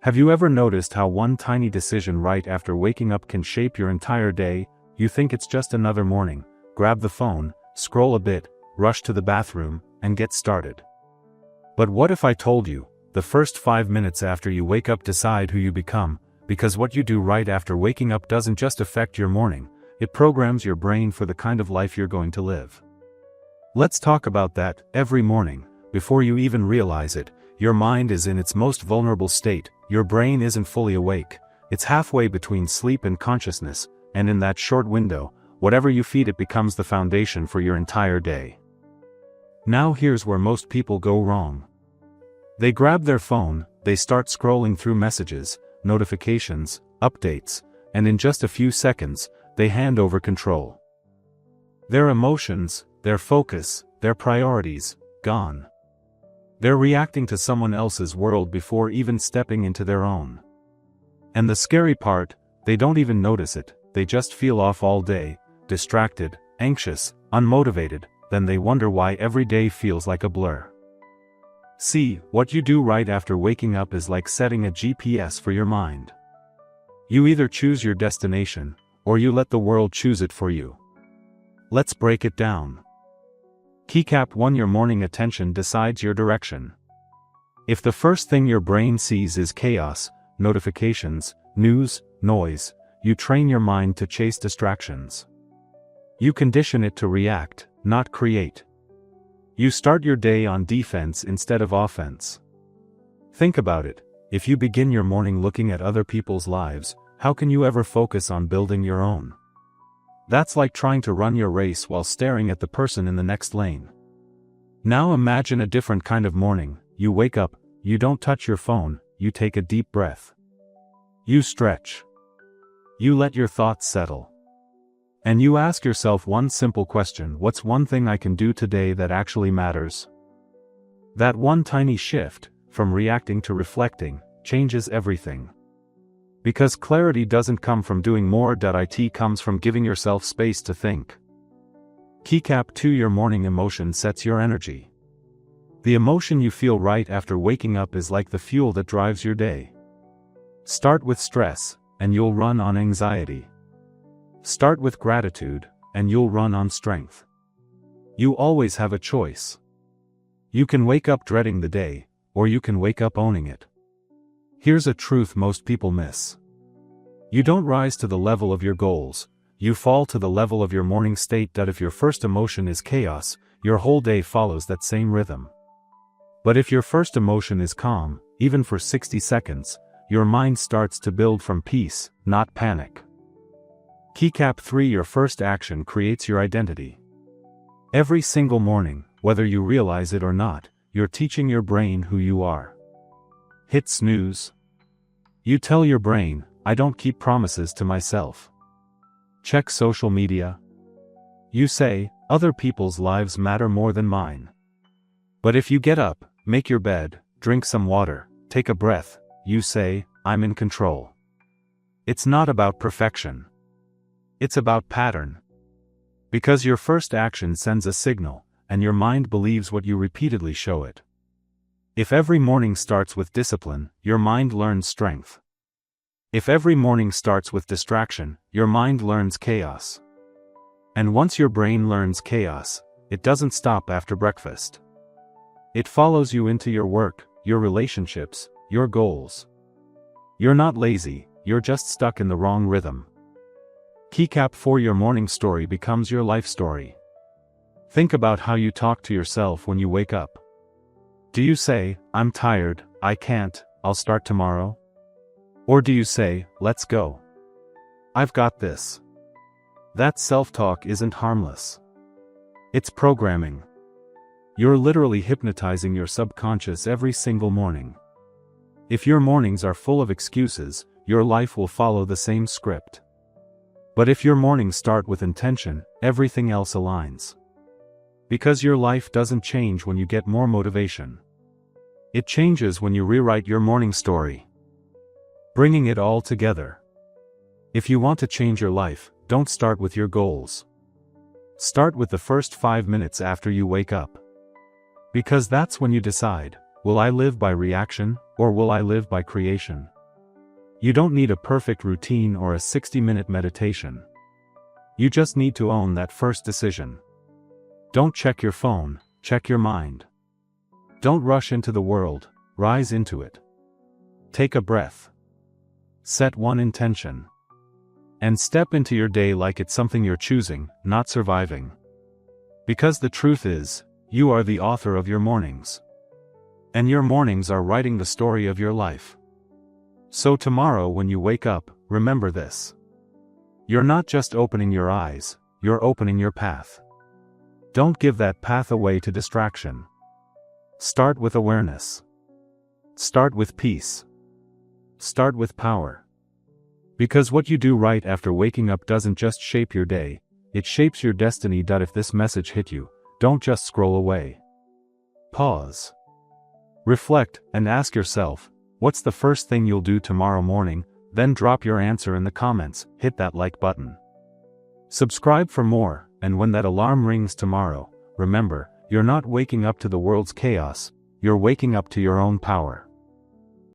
Have you ever noticed how one tiny decision right after waking up can shape your entire day? You think it's just another morning, grab the phone, scroll a bit, rush to the bathroom, and get started. But what if I told you, the first 5 minutes after you wake up decide who you become, because what you do right after waking up doesn't just affect your morning, it programs your brain for the kind of life you're going to live. Let's talk about that. Every morning, before you even realize it, your mind is in its most vulnerable state, your brain isn't fully awake, it's halfway between sleep and consciousness, and in that short window, whatever you feed it becomes the foundation for your entire day. Now here's where most people go wrong. They grab their phone, they start scrolling through messages, notifications, updates, and in just a few seconds, they hand over control. Their emotions, their focus, their priorities, gone. They're reacting to someone else's world before even stepping into their own. And the scary part, they don't even notice it, they just feel off all day, distracted, anxious, unmotivated, then they wonder why every day feels like a blur. See, what you do right after waking up is like setting a GPS for your mind. You either choose your destination, or you let the world choose it for you. Let's break it down. Keycap 1. Your morning attention decides your direction. If the first thing your brain sees is chaos, notifications, news, noise, you train your mind to chase distractions. You condition it to react, not create. You start your day on defense instead of offense. Think about it, if you begin your morning looking at other people's lives, how can you ever focus on building your own? That's like trying to run your race while staring at the person in the next lane. Now imagine a different kind of morning. You wake up, you don't touch your phone, you take a deep breath. You stretch. You let your thoughts settle. And you ask yourself one simple question: what's one thing I can do today that actually matters? That one tiny shift, from reacting to reflecting, changes everything. Because clarity doesn't come from doing more. It comes from giving yourself space to think. Keycap 2. Your morning emotion sets your energy. The emotion you feel right after waking up is like the fuel that drives your day. Start with stress, and you'll run on anxiety. Start with gratitude, and you'll run on strength. You always have a choice. You can wake up dreading the day, or you can wake up owning it. Here's a truth most people miss. You don't rise to the level of your goals, you fall to the level of your morning state. If your first emotion is chaos, your whole day follows that same rhythm. But if your first emotion is calm, even for 60 seconds, your mind starts to build from peace, not panic. Keycap 3. Your first action creates your identity. Every single morning, whether you realize it or not, you're teaching your brain who you are. Hit snooze. You tell your brain, I don't keep promises to myself. Check social media. You say, other people's lives matter more than mine. But if you get up, make your bed, drink some water, take a breath, you say, I'm in control. It's not about perfection. It's about pattern. Because your first action sends a signal, and your mind believes what you repeatedly show it. If every morning starts with discipline, your mind learns strength. If every morning starts with distraction, your mind learns chaos. And once your brain learns chaos, it doesn't stop after breakfast. It follows you into your work, your relationships, your goals. You're not lazy, you're just stuck in the wrong rhythm. Keycap 4. Your morning story becomes your life story. Think about how you talk to yourself when you wake up. Do you say, I'm tired, I can't, I'll start tomorrow? Or do you say, let's go? I've got this. That self-talk isn't harmless. It's programming. You're literally hypnotizing your subconscious every single morning. If your mornings are full of excuses, your life will follow the same script. But if your mornings start with intention, everything else aligns. Because your life doesn't change when you get more motivation. It changes when you rewrite your morning story. Bringing it all together. If you want to change your life, don't start with your goals. Start with the first 5 minutes after you wake up. Because that's when you decide, will I live by reaction, or will I live by creation? You don't need a perfect routine or a 60-minute meditation. You just need to own that first decision. Don't check your phone, check your mind. Don't rush into the world, rise into it. Take a breath. Set one intention. And step into your day like it's something you're choosing, not surviving. Because the truth is, you are the author of your mornings. And your mornings are writing the story of your life. So tomorrow when you wake up, remember this. You're not just opening your eyes, you're opening your path. Don't give that path away to distraction. Start with awareness. Start with peace. Start with power. Because what you do right after waking up doesn't just shape your day, it shapes your destiny. If this message hit you, don't just scroll away. Pause. Reflect, and ask yourself, what's the first thing you'll do tomorrow morning? Then drop your answer in the comments, hit that like button. Subscribe for more, and when that alarm rings tomorrow, remember, you're not waking up to the world's chaos, you're waking up to your own power.